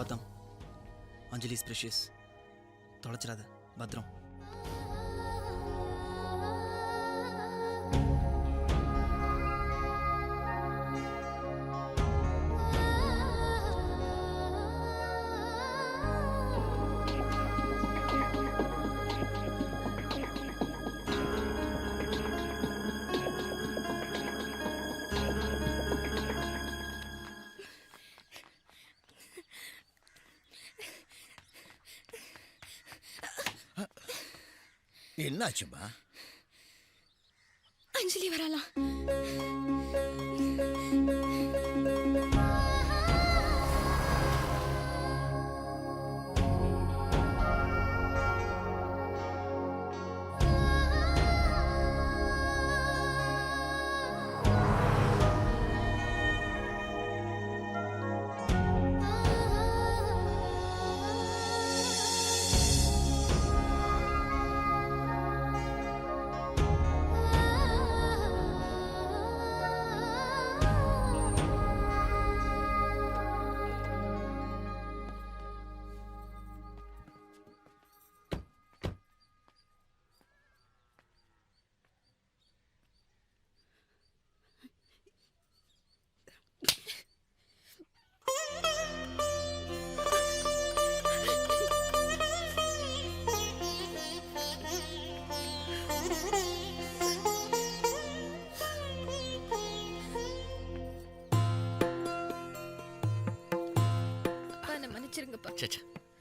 Gautham, Anjali is precious. தொலைச்சிடாத, பத்திரம். என்னாச்சுமா? அஞ்சலி வரலாம்.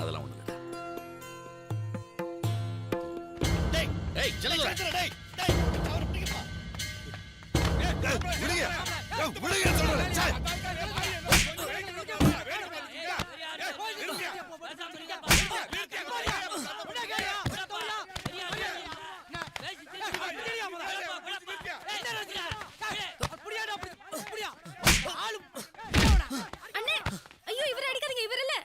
அதெல்லாம் ஒண்ணு இல்ல. அண்ணே, ஐயோ இவரை அடிக்காதீங்க, இவர் இல்ல.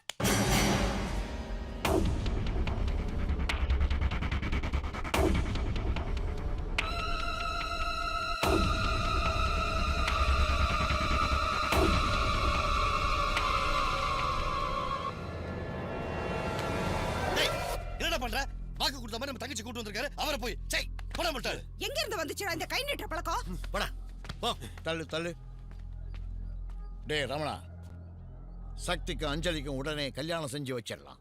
என்னடா பண்ற? வாக்கு கொடுத்த மாதிரி நம்ம தங்கச்சி கூட்டு வந்திருக்காரு, அவரை போய் செய் போட மாட்டாரு. எங்க இருந்து வந்துச்சுடா இந்த கை நீட்ட பழக்கம்? போடா போ. தள்ளு தள்ளு. டேய் ரமணா, சக்திக்கும் அஞ்சலிக்கும் உடனே கல்யாணம் செஞ்சு வச்சிடலாம்.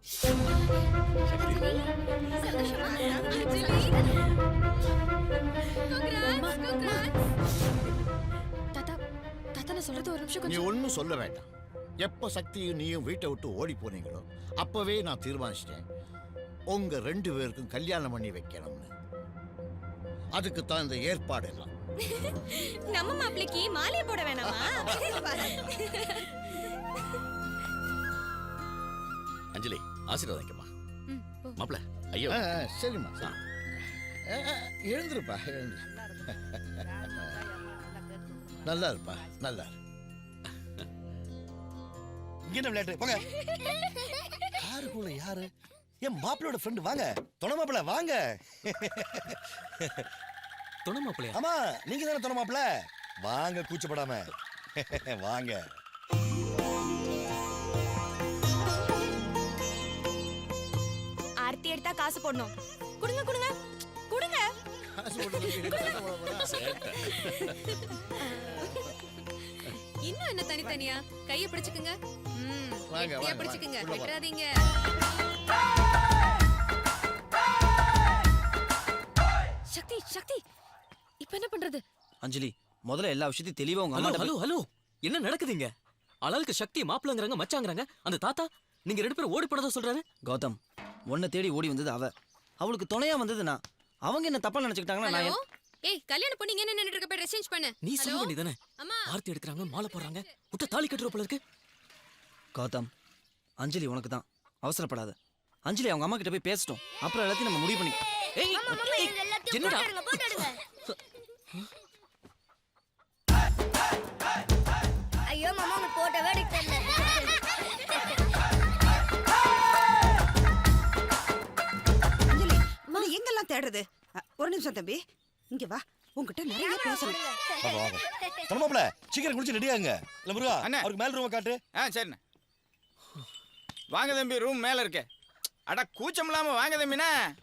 நீ ஒன்னும் சொல்ல வேண்டாம். எப்ப சக்தியும் நீயும் வீட்டை விட்டு ஓடி போனீங்களோ அப்பவே நான் தீர்மானிச்சிட்டேன், உங்க 2 பேருக்கும் கல்யாணம் பண்ணி வைக்கணும்னு. அதுக்கு தான் இந்த ஏற்பாடு எல்லாம். நம்ம மாப்பிளைக்கு மாலையை போட வேணாமா? அஞ்சலி ஆசீர்வாதம்மா. மாப்பிள ஐயோ. சரிம்மா. எழுந்துருப்பா, எழுந்து. நல்லா இருப்பா, நல்லா. இங்க விளையாட்டு போங்க. யாருக்குள்ள யாரு? என் மாப்பிளோட ஃப்ரெண்ட். வாங்க தொண மாப்பிள, வாங்க. தொண மாப்பிளையா? ஆமா, நீங்க தானே தொண மாப்பிள. வாங்க கூச்சப்படாம வாங்க. ஆர்த்தி எடுத்தா காசு போடணும். குடுங்க குடுங்க குடுங்க. இன்னும் என்ன தனித்தனியா? கையை பிடிச்சுக்குங்க. கையை பிடிச்சுக்குங்க, விட்டுறாதீங்க. சக்தி சக்தி, இப்ப என்ன பண்றது? அஞ்சலி, முதல்ல எல்லா விஷயத்தையும் தெளிவா உங்க ஹலோ அம்மா. ஹலோ ஹலோ, என்ன நடக்குதுங்க? ஆளாளுக்கு சக்தி மாப்பிளங்கறாங்க, மச்சாங்கறாங்க. அந்த தாத்தா நீங்க 2 பேரும் ஓடி போனதா சொல்றாரு. கௌதம், உன்னை தேடி ஓடி வந்தது அவளுக்கு துணையா வந்தது நான். அவங்க என்ன தப்பா நினைச்சுக்கிட்டாங்கன்னா நான் ஏய், கல்யாணம் பண்ணி என்ன நின்னுட்டு இருக்க? போய் ட்ரெஸ் சேஞ்ச் பண்ணு. நீ சொல்ல வேண்டியதானே? அம்மா ஆர்த்தி எடுக்கறாங்க, மாலை போடுறாங்க, முட்டை தாலி கட்டுற போல இருக்கு. கௌதம், அஞ்சலி உனக்கு தான். அவசரப்படாத. அஞ்சலி அவங்க அம்மா கிட்ட போய் பேசட்டும், அப்புறம் எல்லாத்தையும் நம்ம முடிவு பண்ணி. ஏய் என்னடா? ஐயோ மாமா, உனக்கு போட்டோவே எடுக்க தெரியல. அஞ்சலி, நீ எங்கெல்லாம் தேடுறது? ஒரு நிமிஷம் தம்பி, இங்க வா, உன்கிட்ட நிறைய பேசணும். தொணமாப்பிள, சீக்கிரம் குளிச்சு ரெடி ஆகுங்க. இல்ல முருகா, அவருக்கு மேல் ரூமை காட்டு. சரிண்ணே. வாங்க தம்பி ரூம் மேல இருக்கு. அட கூச்சம் இல்லாம வாங்க தம்பினா.